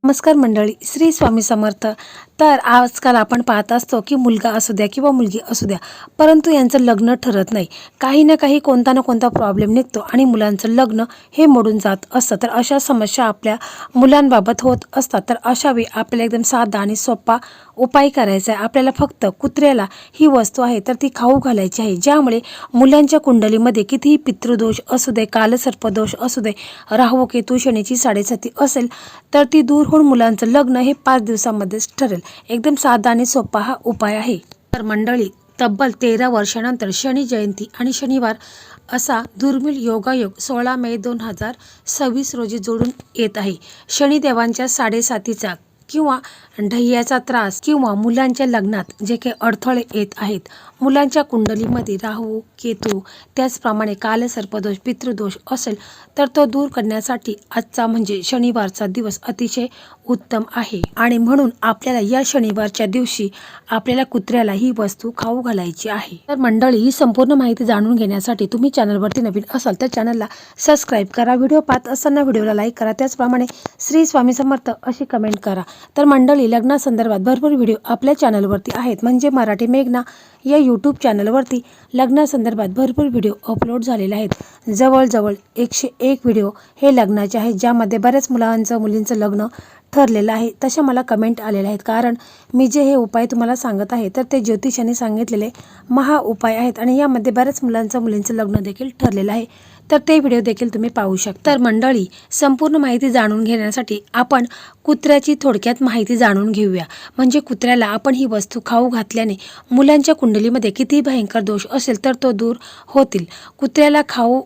नमस्कार मंडळी, श्री स्वामी समर्थ. तर आजकाल आपण पाहत असतो की मुलगा असू द्या किंवा मुलगी असू द्या, परंतु यांचं लग्न ठरत नाही. काही ना काही कोणता ना कोणता प्रॉब्लेम निघतो आणि मुलांचं लग्न हे मोडून जात असतं. तर अशा समस्या आपल्या मुलांबाबत होत असतात. तर अशा वेळी आपल्याला एकदम साधा आणि सोपा उपाय करायचा आहे. आपल्याला फक्त कुत्र्याला ही वस्तू आहे तर ती खाऊ घालायची आहे, ज्यामुळे मुलांच्या कुंडलीमध्ये कितीही पितृदोष असू दे, कालसर्पदोष असू दे, राहू केतू शनीची साडेसाती असेल तर ती दूर होऊन मुलांचं लग्न हे 5 दिवसामध्येच ठरेल. एकदम साधा आणि सोपा हा उपाय आहे. तर मंडळी, तब्बल 13 वर्षानंतर शनी जयंती आणि शनिवार असा दुर्मिळ योगायोग 16 मे 2026 रोजी जोडून येत आहे. शनिदेवांच्या साडेसातीचा किंवा ढय्याचा त्रास किंवा मुलांच्या लग्नात जे काही अडथळे येत आहेत, मुलांच्या कुंडलीमध्ये राहू केतू त्याचप्रमाणे कालसर्पदोष पितृदोष असेल तर तो दूर करण्यासाठी आजचा म्हणजे शनिवारचा दिवस अतिशय उत्तम आहे. आणि म्हणून आपल्याला या शनिवारच्या दिवशी आपल्याला कुत्र्याला ही वस्तू खाऊ घालायची आहे. तर मंडळी, ही संपूर्ण माहिती जाणून घेण्यासाठी तुम्ही चॅनलवरती नवीन असाल तर चॅनलला सबस्क्राईब करा, व्हिडिओ पाहत असताना व्हिडिओला लाईक करा, त्याचप्रमाणे श्री स्वामी समर्थ अशी कमेंट करा. तर मंडळी, लग्नासंदर्भात भरपूर व्हिडिओ आपल्या चॅनलवरती आहेत. म्हणजे मराठी मेघना या यूट्यूब चॅनलवरती लग्नासंदर्भात भरपूर व्हिडिओ अपलोड झालेले आहेत. जवळजवळ 101 व्हिडिओ हे लग्नाचे आहेत, ज्यामध्ये बऱ्याच मुलींचं लग्न ठरलेलं आहे. तशा मला कमेंट आलेल्या आहेत, कारण मी जे हे उपाय तुम्हाला सांगत आहे तर ते ज्योतिषाने सांगितलेले महा उपाय आहेत आणि यामध्ये बऱ्याच मुलींचं लग्न देखील ठरलेलं आहे. तर ते व्हिडिओ देखील तुम्ही पाहू शकता. तर मंडळी, संपूर्ण माहिती जाणून घेण्यासाठी आपण कुत्र्याची थोडक्यात माहिती जाणून घेऊया. म्हणजे कुत्र्याला आपण ही वस्तू खाऊ घातल्याने मुलांच्या कुंडलीमध्ये किती भयंकर दोष असेल तर तो दूर होतील. कुत्र्याला खाऊ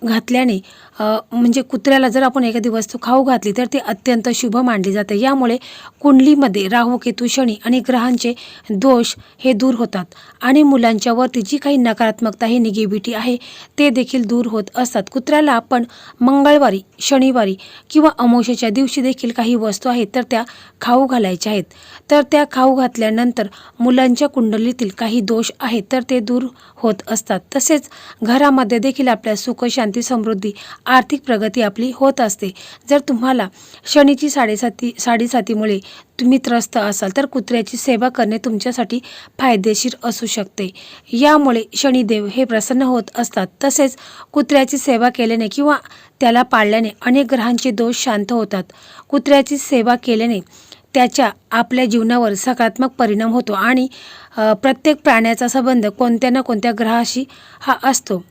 घातल्याने म्हणजे कुत्र्याला जर आपण एखादी वस्तू खाऊ घातली तर ती अत्यंत शुभ मानली जाते. यामुळे कुंडलीमध्ये राहू केतू शनी आणि ग्रहांचे दोष हे दूर होतात आणि मुलांच्या वरती जी काही नकारात्मकता ही निगेटिव्हिटी आहे ते देखील दूर होत असतात. कुत्र्याला आपण मंगळवारी, शनिवारी किंवा अमावस्येच्या दिवशी देखील काही वस्तू आहेत तर त्या खाऊ घालायच्या आहेत. तर त्या खाऊ घातल्यानंतर मुलांच्या कुंडलीतील काही दोष आहेत तर ते दूर होत असतात. तसेच घरामध्ये देखील आपल्या सुख शांती समृद्धी आर्थिक प्रगती आपली होत असते. जर तुम्हाला शनीची साडेसातीमुळे तुम्ही त्रस्त असाल तर कुत्र्याची सेवा करणे तुमच्यासाठी फायदेशीर असू शकते. यामुळे शनिदेव हे प्रसन्न होत असतात. तसेच कुत्र्याची सेवा केल्याने किंवा त्याला पाळल्याने अनेक ग्रहांचे दोष शांत होतात. कुत्र्याची सेवा केल्याने त्याच्या आपल्या जीवनावर सकारात्मक परिणाम होतो आणि प्रत्येक प्राण्याचा संबंध कोणत्या ना कोणत्या ग्रहाशी हा असतो.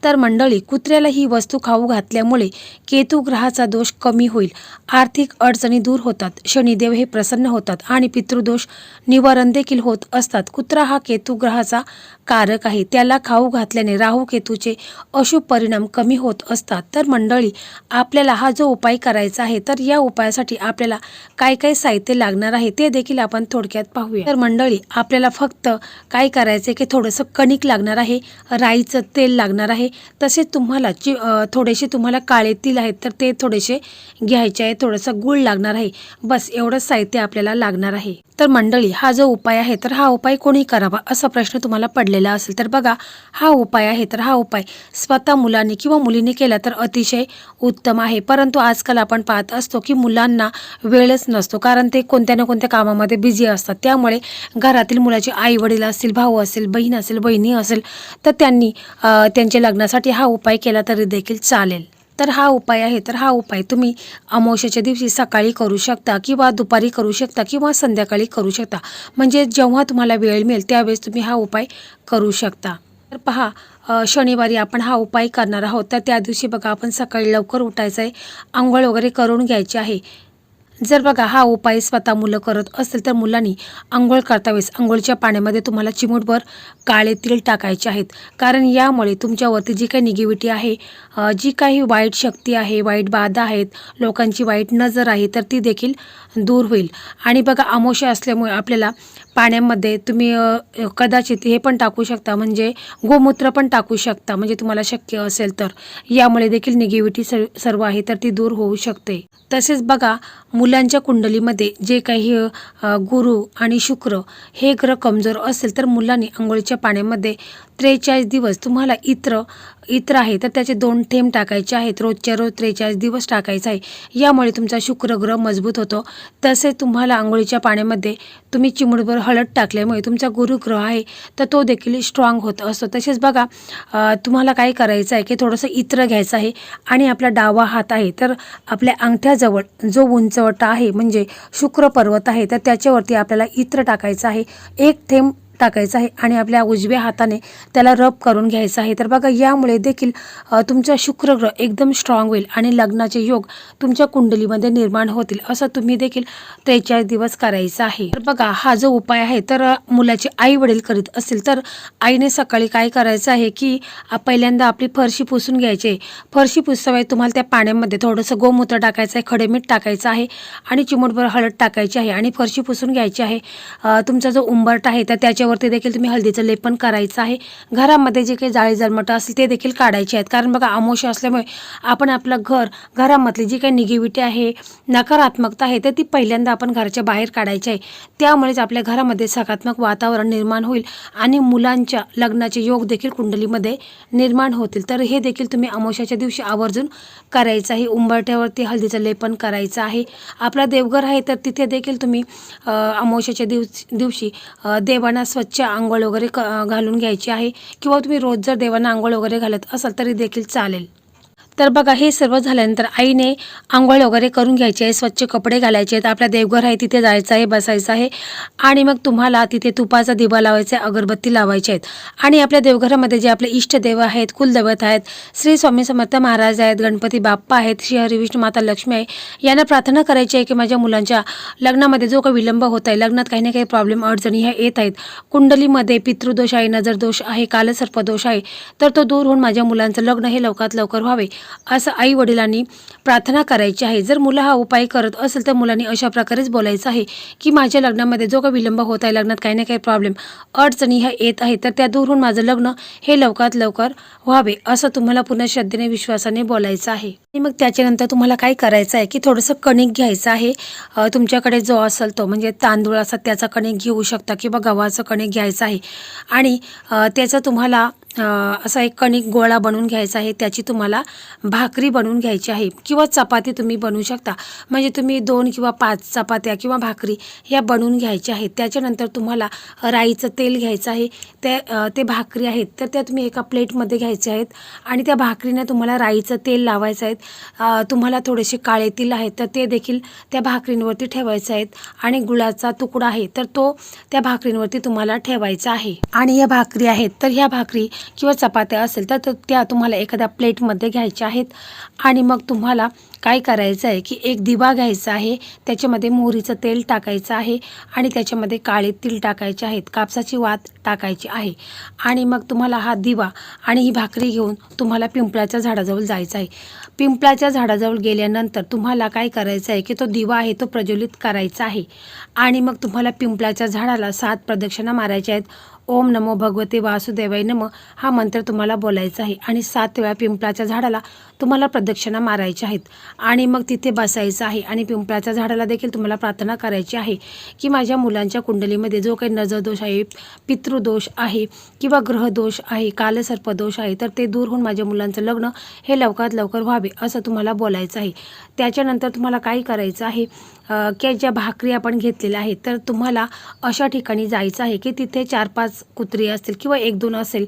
तर मंडळी, कुत्र्याला ही वस्तू खाऊ घातल्यामुळे केतू ग्रहाचा दोष कमी होईल, आर्थिक अडचणी दूर होतात, शनिदेव हे प्रसन्न होतात आणि पितृदोष निवारण देखील होत असतात. कुत्रा हा केतू ग्रहाचा कारक आहे. त्याला खाऊ घातल्याने राहू केतूचे अशुभ परिणाम कमी होत असतात. तर मंडळी, आपल्याला हा जो उपाय करायचा आहे तर या उपायासाठी आपल्याला काय काय साहित्य लागणार आहे ते देखील आपण थोडक्यात पाहूया. तर मंडळी, आपल्याला फक्त काय करायचं की थोडंसं कणिक लागणार आहे, राईचं तेल लागणार आहे, तसेच तुम्हाला थोडेसे तुम्हाला काळे तिल आहेत तर ते थोडेसे घ्यायचे आहे, थोडंसं गूळ लागणार आहे. बस एवढंच साहित्य आपल्याला लागणार आहे. तर मंडळी, हा जो उपाय आहे तर हा उपाय कोणी करावा असा प्रश्न तुम्हाला पडलेला असेल तर बघा, हा उपाय आहे तर हा उपाय स्वतः मुलांनी किंवा मुलीने केला तर अतिशय उत्तम आहे. परंतु आजकाल आपण पाहत असतो की मुलांना वेळच नसतो, कारण ते कोणत्या ना कोणत्या कामामध्ये बिझी असतात. त्यामुळे घरातील मुलाचे आई वडील असतील, भाऊ असेल, बहीण असेल, बहिणी असेल तर त्यांनी त्यांच्या लग्नासाठी हा उपाय केला तरी देखील चालेल. तर हा उपाय आहे तर हा उपाय तुम्ही अमावस्येच्या दिवशी सकाळी करू शकता किंवा दुपारी करू शकता किंवा संध्याकाळी करू शकता. म्हणजे जेव्हा तुम्हाला वेळ मिळेल त्यावेळेस तुम्ही हा उपाय करू शकता. तर पहा, शनिवारी आपण हा उपाय करणार आहोत. तर त्या दिवशी बघा, आपण सकाळी लवकर उठायचं आहे, आंघोळ वगैरे करून घ्यायची आहे. जर बघा हा उपाय स्वतः मुलं करत असेल तर मुलांनी आंघोळ करता वेळेस आंघोळीच्या पाण्यामध्ये तुम्हाला चिमूटभर काळे तीळ टाकायचे आहेत. कारण यामुळे तुमच्यावरती जी काही निगेटिव्हिटी आहे, जी काही वाईट शक्ती आहे, वाईट बाधा आहेत, लोकांची वाईट नजर आहे तर ती देखील दूर होईल. आणि बघा, अमावस्या असल्यामुळे आपल्याला पाण्यामध्ये तुम्ही कदाचित हे पण टाकू शकता, म्हणजे गोमूत्र पण टाकू शकता, म्हणजे तुम्हाला शक्य असेल तर. यामुळे देखील निगेटिव्हिटी सर्व आहे तर ती दूर होऊ शकते. तसेच बघा, मुलांच्या कुंडलीमध्ये जे काही गुरु आणि शुक्र हे ग्रह कमजोर असेल तर मुलांनी अंघोळीच्या पाण्यामध्ये 43 दिवस तुम्हाला इत्र इत्र आहे तर त्याचे 2 थेंब टाकायचे आहेत. रोजच्या रोज 43 दिवस टाकायचं आहे. यामुळे तुमचा शुक्र ग्रह मजबूत होतो. तसेच तुम्हाला अंघोळीच्या पाण्यामध्ये तुम्ही चिमूटभर हळद टाकल्यामुळे तुमचा गुरुग्रह आहे तर तो देखील स्ट्रॉंग होत असतो. तसेच बघा तुम्हाला काय करायचं आहे की थोडंसं इत्र घ्यायचं आहे आणि आपला डावा हात आहे तर आपल्या अंगठ्याजवळ जो उंचवटा आहे म्हणजे शुक्र पर्वत आहे तर त्याच्यावरती आपल्याला इत्र टाकायचं आहे. 1 थेंब टाकायचं आहे आणि आपल्या उजव्या हाताने त्याला रब करून घ्यायचं आहे. तर बघा यामुळे देखील तुमचा शुक्र ग्रह एकदम स्ट्रॉंग होईल आणि लग्नाचे योग तुमच्या कुंडलीमध्ये निर्माण होतील. असं तुम्ही देखील 43 दिवस करायचं आहे. तर बघा हा जो उपाय आहे तर मुलाचे आई वडील करीत असतील तर आईने सकाळी काय करायचं आहे की पहिल्यांदा आपली फरशी पुसून घ्यायची आहे. फरशी पुसताना तुम्हाला त्या पाण्यामध्ये थोडंसं गोमूत्र टाकायचं आहे, खडे मीठ टाकायचं आहे आणि चिमूटभर हळद टाकायची आहे आणि फरशी पुसून घ्यायची आहे. तुमचा जो उंबरठा आहे तर त्याच्यावरती देखील तुम्ही हळदीचं लेपन करायचं आहे. घरामध्ये जे काही जाळी जळमटं असेल ते देखील काढायचे आहेत. कारण बघा अमावस्या असल्यामुळे आपण आपलं घरामधली जी काही निगेटिव्हिटी आहे, नकारात्मकता आहे तर ती पहिल्यांदा आपण घराच्या बाहेर काढायची आहे. त्यामुळेच आपल्या घरामध्ये सकारात्मक वातावरण निर्माण होईल आणि मुलांच्या लग्नाचे योग देखील कुंडलीमध्ये निर्माण होतील. तर हे देखील तुम्ही अमावस्याच्या दिवशी आवर्जून करायचं आहे. उंबरठ्यावरती हळदीचं लेपन करायचं आहे. आपला देवघर आहे तर तिथे देखील तुम्ही अमावस्याच्या दिवशी देवांना स्वच्छ आंघोळ वगैरे घालून घ्यायची आहे किंवा तुम्ही रोज जर देवांना आंघोळ वगैरे घालत असाल तरी देखील चालेल. तर बघा हे सर्व झाल्यानंतर आईने आंघोळ वगैरे करून घ्यायची आहे, स्वच्छ कपडे घालायचे आहेत, आपल्या देवघर आहे तिथे जायचं आहे, बसायचं आहे आणि मग तुम्हाला तिथे तुपाचा दिवा लावायचा आहे, अगरबत्ती लावायची आहेत आणि आपल्या देवघरामध्ये जे आपले इष्टदेव आहेत, कुलदैवत आहेत, श्री स्वामी समर्थ महाराज आहेत, गणपती बाप्पा आहेत, श्री हरी विष्णू माता लक्ष्मी आहे, यांना प्रार्थना करायची आहे की माझ्या मुलांच्या लग्नामध्ये जो काही विलंब होत आहे, लग्नात काही ना काही प्रॉब्लेम अडचणी ह्या येत आहेत, कुंडलीमध्ये पितृदोष आहे, नजरदोष आहे, कालसर्पदोष आहे, तर तो दूर होऊन माझ्या मुलांचं लग्न हे लवकरात लवकर व्हावे असं आई वडिलांनी प्रार्थना करायची आहे. जर मुलं हा उपाय करत असेल तर मुलांनी अशा प्रकारेच बोलायचं आहे की माझ्या लग्नामध्ये जो काही विलंब होत आहे, लग्नात काही ना काही प्रॉब्लेम अडचणी ह्या येत आहेत तर त्या दूर होऊन माझं लग्न हे लवकरात लवकर व्हावे असं तुम्हाला पुन्हा श्रद्धेने विश्वासाने बोलायचं आहे. आणि मग त्याच्यानंतर तुम्हाला काय करायचं आहे की थोडंसं कणिक घ्यायचं आहे. तुमच्याकडे जो असेल तो म्हणजे तांदूळ असा त्याचा कणिक घेऊ शकता किंवा गव्हाचं कणिक घ्यायचं आहे आणि त्याचं तुम्हाला असा एक कणिक गोळा बनवून घ्यायचा आहे. त्याची तुम्हाला भाकरी बनवून घ्यायची आहे किंवा चपाती तुम्ही बनवू शकता. म्हणजे तुम्ही 2 किंवा 5 चपात्या किंवा भाकरी ह्या बनवून घ्यायच्या आहेत. त्याच्यानंतर तुम्हाला राईचं तेल घ्यायचं आहे. ते भाकरी आहेत तर त्या तुम्ही एका प्लेटमध्ये घ्यायच्या आहेत आणि त्या भाकरीने तुम्हाला राईचं तेल लावायचं आहे. तुम्हाला थोडेसे काळे तिल आहेत तर ते देखील त्या भाकरींवरती ठेवायचे आहेत आणि गुळाचा तुकडा आहे तर तो त्या भाकरींवरती तुम्हाला ठेवायचा आहे. आणि या भाकरी आहेत तर ह्या भाकरी किंवा चपात्या असेल तर त्या तुम्हाला एखाद्या प्लेटमध्ये घ्यायच्या आहेत आणि मग तुम्हाला काय करायचं आहे की एक दिवा घ्यायचा आहे, त्याच्यामध्ये मोहरीचं तेल टाकायचं आहे आणि त्याच्यामध्ये काळे तीळ टाकायचे आहेत, कापसाची वात टाकायची आहे आणि मग तुम्हाला हा दिवा आणि ही भाकरी घेऊन तुम्हाला पिंपळाच्या झाडाजवळ जायचं आहे. पिंपळाच्या झाडाजवळ गेल्यानंतर तुम्हाला काय करायचं आहे की तो दिवा आहे तो प्रज्वलित करायचा आहे आणि मग तुम्हाला पिंपळाच्या झाडाला 7 प्रदक्षिणा मारायच्या आहेत. ओम नमो भगवते वासुदेवाय नमः हा मंत्र तुम्हाला बोलायचा आहे आणि 7 वेळा पिंपळाच्या झाडाला तुम्हाला प्रदक्षिणा मारायच्या आहेत आणि मग तिथे बसायचं आहे आणि पिंपळाच्या झाडाला देखील तुम्हाला प्रार्थना करायची आहे की माझ्या मुलांच्या कुंडलीमध्ये जो काही नजरदोष आहे, पितृदोष आहे किंवा ग्रहदोष आहे, कालसर्पदोष आहे तर ते दूर होऊन माझ्या मुलांचं लग्न हे लवकरात लवकर व्हावे असं तुम्हाला बोलायचं आहे. त्याच्यानंतर तुम्हाला काय करायचं आहे की ज्या भाकरी आपण घेतलेल्या आहेत तर तुम्हाला अशा ठिकाणी जायचं आहे की तिथे 4-5 कुत्री असतील किंवा 1-2 असेल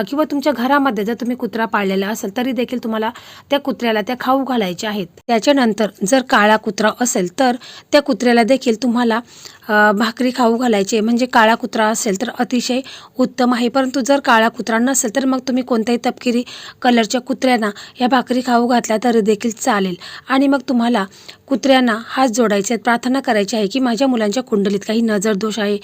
किंवा तुमच्या घरामध्ये जर तुम्ही कुत्रा पाळलेला असेल तरी देखील तुम्हाला त्या कुत्र्याला त्या खाऊ घालायच्या आहेत. त्याच्यानंतर जर काळा कुत्रा असेल तर त्या कुत्र्याला देखील तुम्हाला भाकरी खाऊ घालायची आहे. म्हणजे काळा कुत्रा असेल तर अतिशय उत्तम आहे, परंतु जर काळा कुत्रा नसेल तर मग तुम्ही कोणत्याही तपकिरी कलरच्या कुत्र्यांना या भाकरी खाऊ घातल्या तरी देखील चालेल. आणि मग तुम्हाला कुत्र्यांना हात जोडायचे आहेत, प्रार्थना करायची आहे की माझ्या मुलांच्या कुंडलीत काही नजरदोष आहे,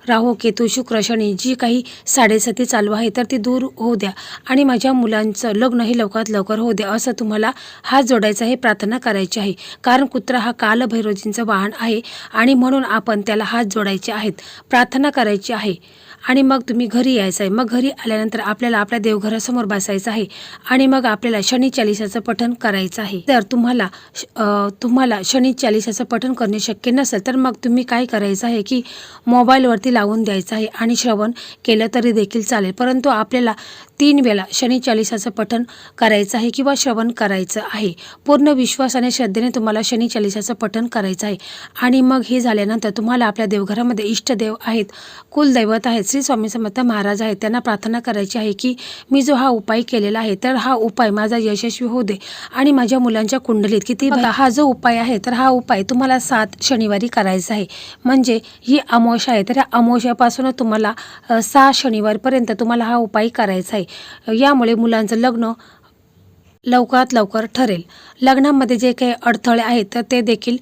राहू केतू शुक्र शनी जी काही साडेसती चालू आहे तर ती दूर होऊ द्या आणि माझ्या मुलांचं लग्न हे लवकरात लवकर होऊ द्या असं तुम्हाला हात जोडायचं आहे, प्रार्थना करायची आहे. कारण कुत्रा हा कालभैरवजींचं वाहन आहे आणि म्हणून आपण त्याला हात जोडायचे आहेत, प्रार्थना करायची आहे आणि मग तुम्ही घरी यायचं आहे. मग घरी आल्यानंतर आपल्याला आपल्या देवघरासमोर बसायचं आहे आणि मग आपल्याला शनी चालिसाचं पठण करायचं आहे. जर तुम्हाला शनी चालिसाचं पठण करणे शक्य नसेल तर मग तुम्ही काय करायचं आहे की मोबाईलवरती लावून द्यायचं आहे आणि श्रवण केलं तरी देखील चालेल. परंतु आपल्याला 3 वेळा शनी चालिसाचं पठण करायचं आहे किंवा श्रवण करायचं आहे. पूर्ण विश्वासाने श्रद्धेने तुम्हाला शनी चालिसाचं पठण करायचं आहे. आणि मग हे झाल्यानंतर तुम्हाला आपल्या देवघरामध्ये इष्टदेव आहेत, कुलदैवत आहेत, श्री स्वामी समर्थ महाराज आहेत, त्यांना प्रार्थना करायची आहे की मी जो हा उपाय केलेला आहे तर हा उपाय माझा यशस्वी होऊ दे आणि माझ्या मुलांच्या कुंडलीत किती हा जो उपाय आहे तर हा उपाय तुम्हाला 7 शनिवारी करायचा आहे. म्हणजे ही अमावस्या आहे तर या अमावस्यापासून तुम्हाला 6 शनिवारपर्यंत तुम्हाला हा उपाय करायचा आहे. यामुळे मुलांचं लग्न लवकरात लवकर ठरेल. लग्नामध्ये जे काही अडथळे आहेत तर ते देखील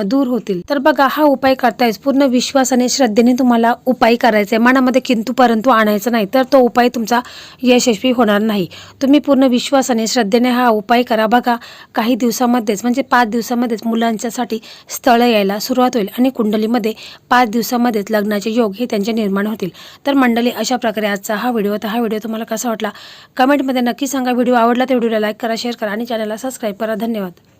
दूर होतील. तर बघा, हा उपाय करतायच पूर्ण विश्वासाने श्रद्धेने तुम्हाला उपाय करायचा आहे. मनामध्ये किंतु परंतु आणायचं नाही, तर तो उपाय तुमचा यशस्वी होणार नाही. तुम्ही पूर्ण विश्वासाने श्रद्धेने हा उपाय करा. बघा, काही दिवसामध्येच म्हणजे 5 दिवसामध्येच मुलांच्यासाठी स्थळं यायला सुरुवात होईल आणि कुंडलीमध्ये 5 दिवसामध्येच लग्नाचे योग हे त्यांचे निर्माण होतील. तर मंडळी, अशा प्रकारे आजचा हा व्हिडिओ तुम्हाला कसा वाटला कमेंटमध्ये नक्की सांगा. व्हिडिओ आवडला तर व्हिडिओला लाईक करा, शेअर करा आणि चॅनलला सबस्क्राईब करा. धन्यवाद.